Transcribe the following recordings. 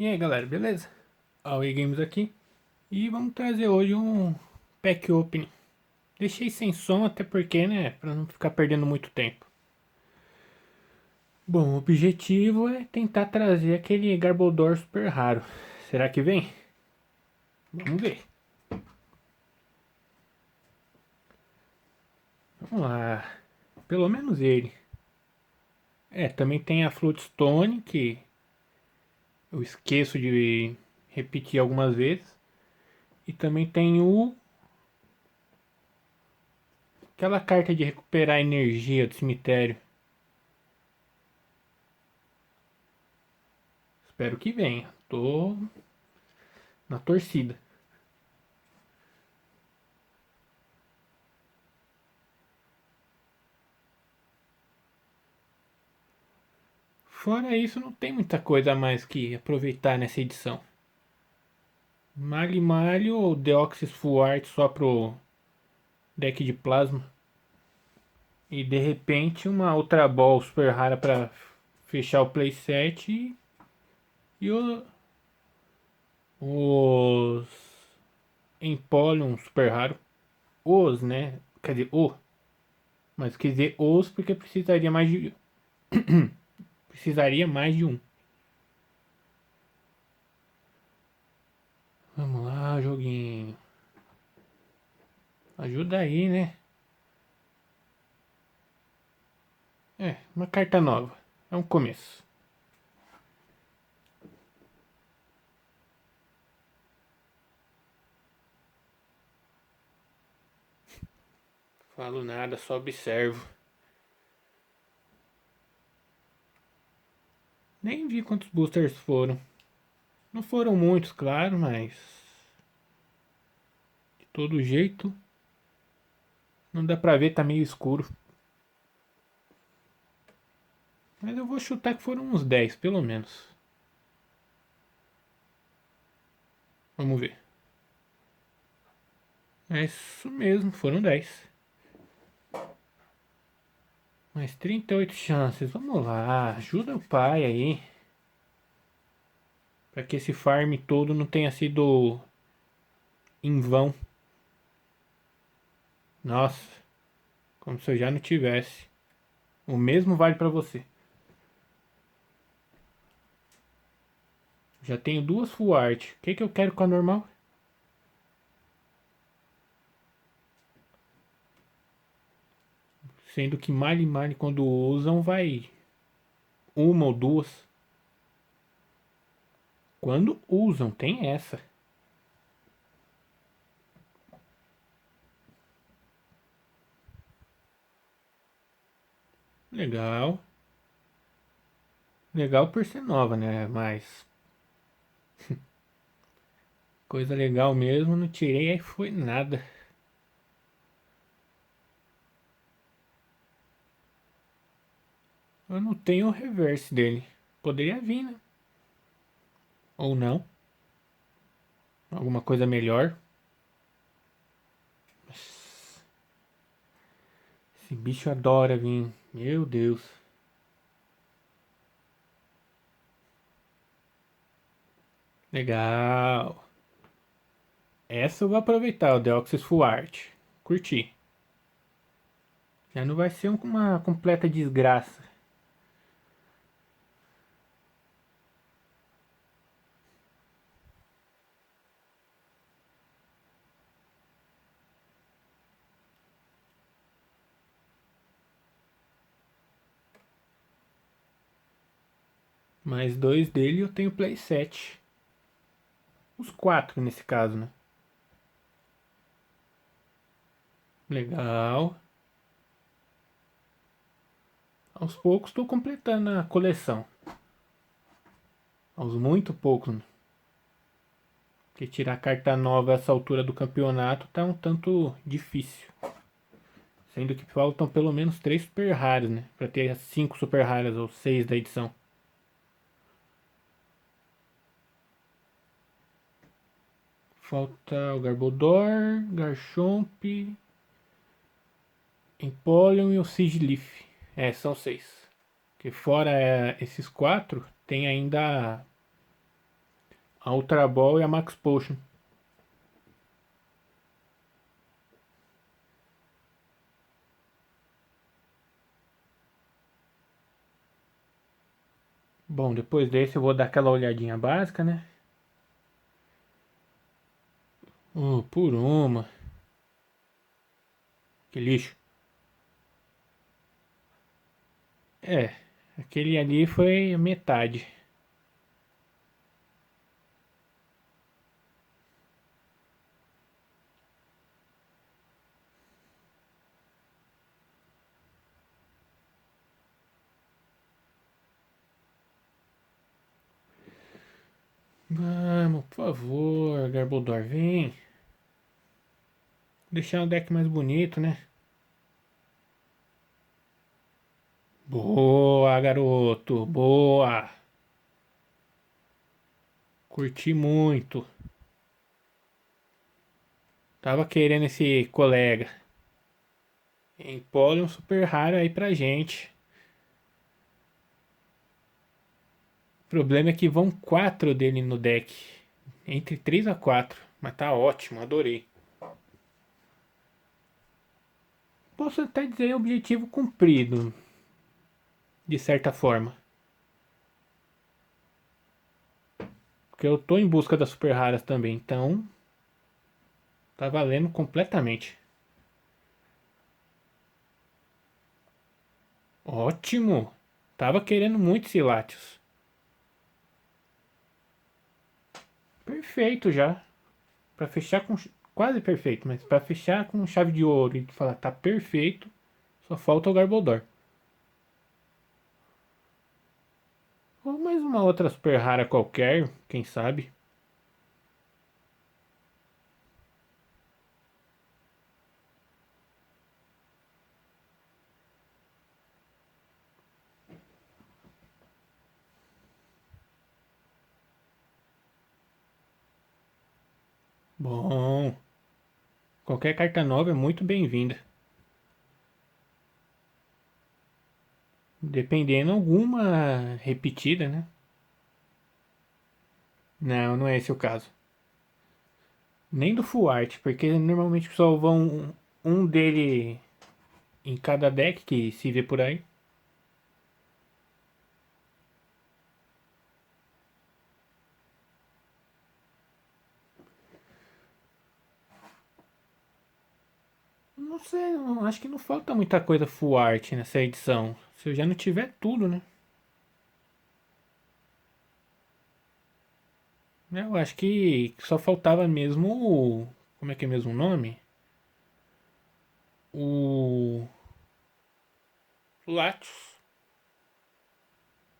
E aí galera, beleza? Away Games aqui. E vamos trazer hoje um pack opening. Deixei sem som até porque, né, pra não ficar perdendo muito tempo. Bom, o objetivo é tentar trazer aquele Garbodor super raro. Será que vem? Vamos ver. Vamos lá. Pelo menos ele. Também tem a Floatstone, que eu esqueço de repetir algumas vezes. E também tem aquela carta de recuperar energia do cemitério. Espero que venha. Tô na torcida. Fora isso, não tem muita coisa a mais que aproveitar nessa edição. Magmalho ou Deoxys Full Art só pro deck de plasma. E de repente uma Ultra Ball super rara pra fechar o playset. E os Empoleon super raro. Os, né? Quer dizer, o. Mas quer dizer os porque precisaria mais de um. Vamos lá, joguinho. Ajuda aí, né? Uma carta nova. É um começo. Falo nada, só observo. Nem vi quantos boosters foram. Não foram muitos, claro, mas de todo jeito não dá pra ver, tá meio escuro. Mas eu vou chutar que foram uns 10, pelo menos. Vamos ver. É isso mesmo, foram 10. Mais 38 chances. Vamos lá, ajuda o pai aí. Pra que esse farm todo não tenha sido em vão. Nossa, como se eu já não tivesse. O mesmo vale pra você. Já tenho duas full art. O que eu quero com a normal? Sendo que Mali Mali quando usam vai uma ou duas. Quando usam, tem essa. Legal. Legal por ser nova, né? Mas coisa legal mesmo, não tirei aí foi nada. Eu não tenho o reverse dele. Poderia vir, né? Ou não. Alguma coisa melhor. Esse bicho adora vir. Meu Deus. Legal. Essa eu vou aproveitar, o Deoxys Full Art. Curti. Já não vai ser uma completa desgraça. Mais dois dele eu tenho playset. Os quatro nesse caso, né? Legal. Aos poucos estou completando a coleção. Aos muito poucos, né? Porque tirar carta nova a essa altura do campeonato tá um tanto difícil. Sendo que faltam pelo menos 3 super raras, né? Pra ter as 5 super raras ou 6 da edição. Falta o Garbodor, Garchomp, Empoleon e o Sigilyph. São 6. Que fora esses 4, tem ainda A Ultra Ball e a Max Potion. Bom, depois desse eu vou dar aquela olhadinha básica, né? Por uma. Que lixo. É, aquele ali foi a metade. Vamos, por favor, Garbodor, vem. Deixar o deck mais bonito, né? Boa, garoto, boa. Curti muito. Tava querendo esse colega. Empole um super raro aí pra gente. O problema é que vão 4 dele no deck. Entre 3 a 4. Mas tá ótimo, adorei. Posso até dizer objetivo cumprido, de certa forma. Porque eu tô em busca das super raras também, então tá valendo completamente. Ótimo! Tava querendo muito esse Latios. Perfeito já. Pra fechar com. Quase perfeito, mas pra fechar com chave de ouro e falar tá perfeito, só falta o Garbodor. Ou mais uma outra super rara qualquer, quem sabe. Bom, qualquer carta nova é muito bem-vinda. Dependendo alguma repetida, né? Não, não é esse o caso. Nem do Full Art, porque normalmente só vão um dele em cada deck que se vê por aí. Não sei, acho que não falta muita coisa Full Art nessa edição. Se eu já não tiver tudo, né? Eu acho que só faltava mesmo o. Como é que é mesmo o nome? O. Latios.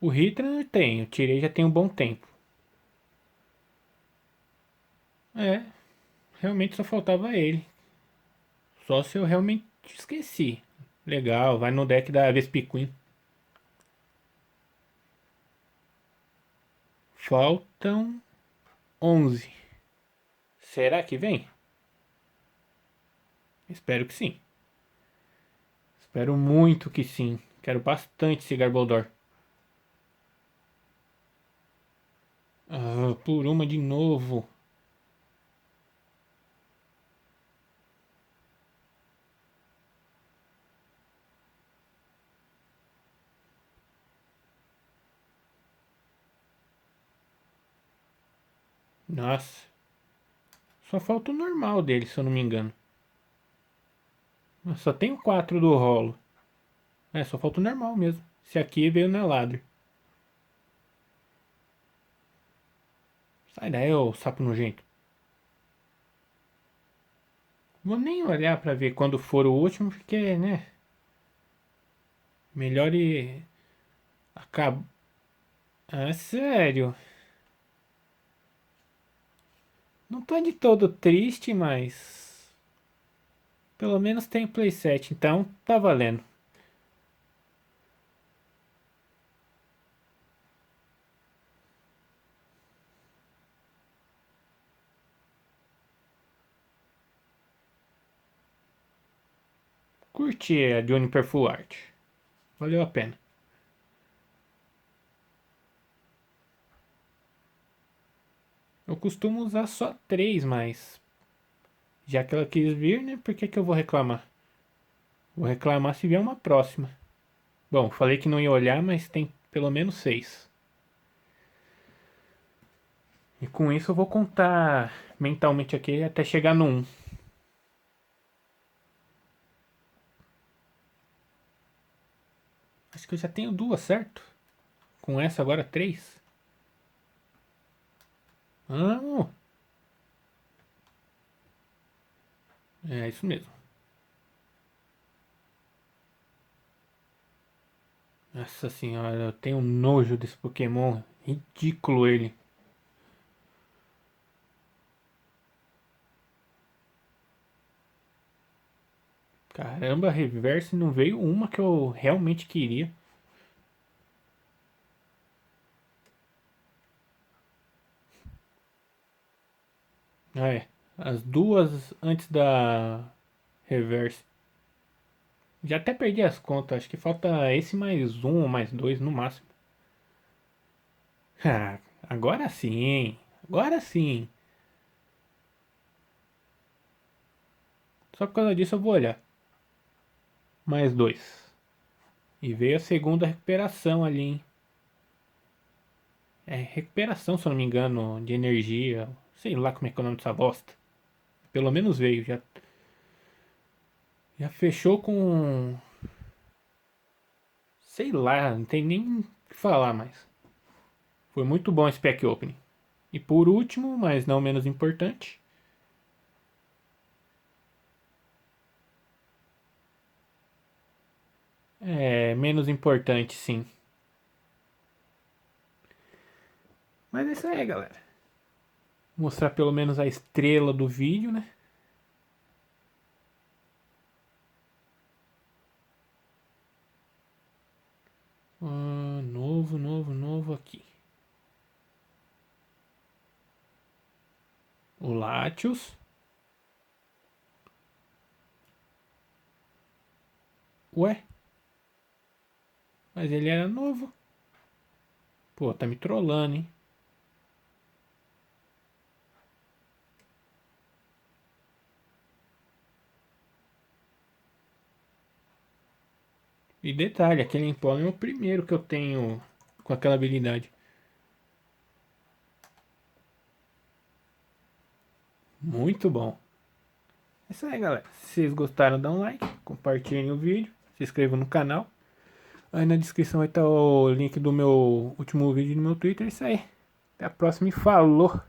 O Hitler eu tenho, tirei já tem um bom tempo. É, realmente só faltava ele. Só se eu realmente esqueci. Legal, vai no deck da Vespiquen. Faltam 11. Será que vem? Espero que sim. Espero muito que sim. Quero bastante esse Garbodor. Ah, por uma de novo. Nossa. Só falta o normal dele, se eu não me engano. Só tem o 4 do rolo. É, só falta o normal mesmo. Esse aqui veio na ladder. Sai daí, ô sapo nojento. Vou nem olhar pra ver quando for o último, porque, né? Melhor e. Acaba. Ah, sério. Não tô de todo triste, mas. Pelo menos tem playset, então tá valendo. Curti a Juniper Full Art. Valeu a pena. Eu costumo usar só 3, mas já que ela quis vir, né? Por que que eu vou reclamar? Vou reclamar se vier uma próxima. Bom, falei que não ia olhar, mas tem pelo menos 6. E com isso eu vou contar mentalmente aqui até chegar no 1. Acho que eu já tenho 2, certo? Com essa agora 3. Ah, é isso mesmo. Nossa senhora, eu tenho nojo desse Pokémon. Ridículo ele. Caramba, Reverse não veio uma que eu realmente queria. Ah, é. As duas antes da Reverse. Já até perdi as contas. Acho que falta esse mais um ou mais dois no máximo. Ah, agora sim. Agora sim. Só por causa disso eu vou olhar. Mais dois. E veio a segunda recuperação ali, hein? É recuperação, se eu não me engano, de energia. Sei lá como é que é o nome dessa bosta. Pelo menos veio. Já fechou com. Sei lá, não tem nem o que falar mais. Foi muito bom esse pack opening. E por último, mas não menos importante. É menos importante, sim. Mas é isso aí, galera. Mostrar pelo menos a estrela do vídeo, né? Novo aqui. O Latios. Ué? Mas ele era novo. Pô, tá me trollando, hein? E detalhe, aquele Empolem é o primeiro que eu tenho com aquela habilidade. Muito bom. É isso aí, galera. Se vocês gostaram, dá um like, compartilhem o vídeo, se inscrevam no canal. Aí na descrição vai estar o link do meu último vídeo no meu Twitter. É isso aí. Até a próxima e falou!